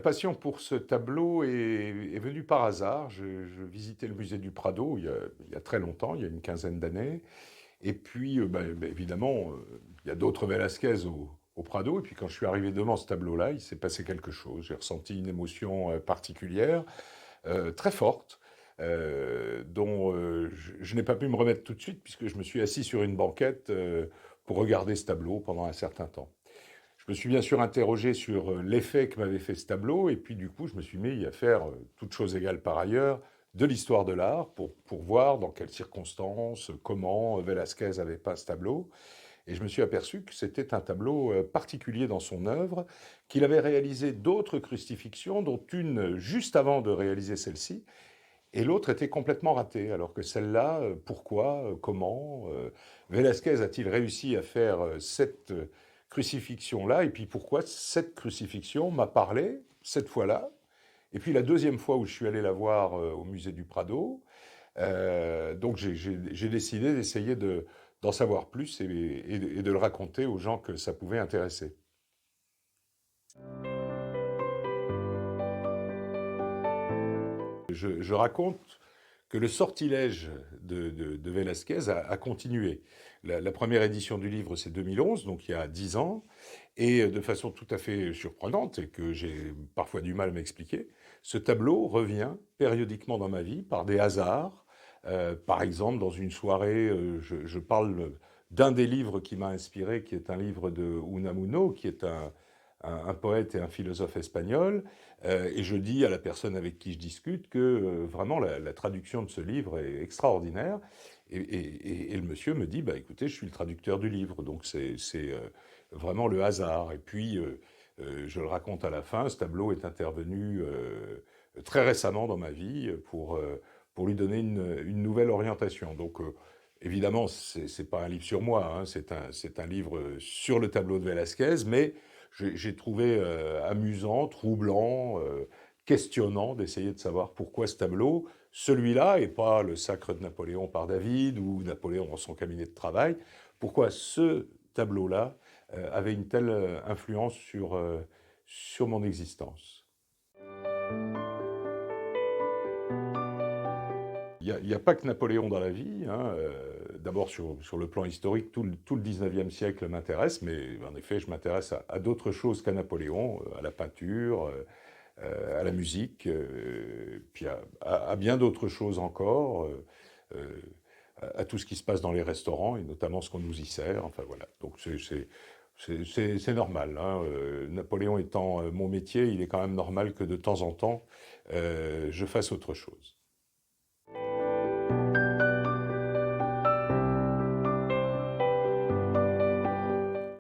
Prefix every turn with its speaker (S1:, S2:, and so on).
S1: La passion pour ce tableau est venue par hasard. Je visitais le musée du Prado il y a très longtemps, il y a une quinzaine d'années. Et puis, évidemment, il y a d'autres Velázquez au Prado. Et puis, quand je suis arrivé devant ce tableau-là, il s'est passé quelque chose. J'ai ressenti une émotion particulière, très forte, dont je n'ai pas pu me remettre tout de suite, puisque je me suis assis sur une banquette pour regarder ce tableau pendant un certain temps. Je me suis bien sûr interrogé sur l'effet que m'avait fait ce tableau, et puis du coup, je me suis mis à faire, toutes choses égales par ailleurs, de l'histoire de l'art pour voir dans quelles circonstances, comment Velázquez avait peint ce tableau. Et je me suis aperçu que c'était un tableau particulier dans son œuvre, qu'il avait réalisé d'autres crucifixions, dont une juste avant de réaliser celle-ci, et l'autre était complètement ratée, alors que celle-là, pourquoi, comment Velázquez a-t-il réussi à faire cette crucifixion-là, et puis pourquoi cette crucifixion m'a parlé cette fois-là, et puis la deuxième fois où je suis allé la voir au musée du Prado, donc j'ai décidé d'essayer d'en savoir plus et de le raconter aux gens que ça pouvait intéresser. Je raconte que le sortilège de Velázquez a continué. La première édition du livre, c'est 2011, donc il y a 10 ans, et de façon tout à fait surprenante, et que j'ai parfois du mal à m'expliquer, ce tableau revient périodiquement dans ma vie par des hasards. Par exemple, dans une soirée, je parle d'un des livres qui m'a inspiré, qui est un livre de Unamuno, qui est un poète et un philosophe espagnol, et je dis à la personne avec qui je discute que vraiment la traduction de ce livre est extraordinaire. Et le monsieur me dit, bah écoutez, je suis le traducteur du livre, donc c'est vraiment le hasard. Et puis, je le raconte à la fin, ce tableau est intervenu très récemment dans ma vie pour lui donner une nouvelle orientation. Donc, évidemment, c'est pas un livre sur moi, hein, c'est un livre sur le tableau de Velázquez, mais j'ai trouvé amusant, troublant, questionnant d'essayer de savoir pourquoi ce tableau, celui-là, et pas le Sacre de Napoléon par David ou Napoléon dans son cabinet de travail, pourquoi ce tableau-là avait une telle influence sur mon existence. Il y a pas que Napoléon dans la vie, hein. D'abord, sur le plan historique, tout le 19e siècle m'intéresse, mais en effet, je m'intéresse à d'autres choses qu'à Napoléon, à la peinture, à la musique, puis à bien d'autres choses encore, euh, à tout ce qui se passe dans les restaurants, et notamment ce qu'on nous y sert. Enfin voilà, donc c'est normal, hein. Napoléon étant mon métier, il est quand même normal que de temps en temps, je fasse autre chose.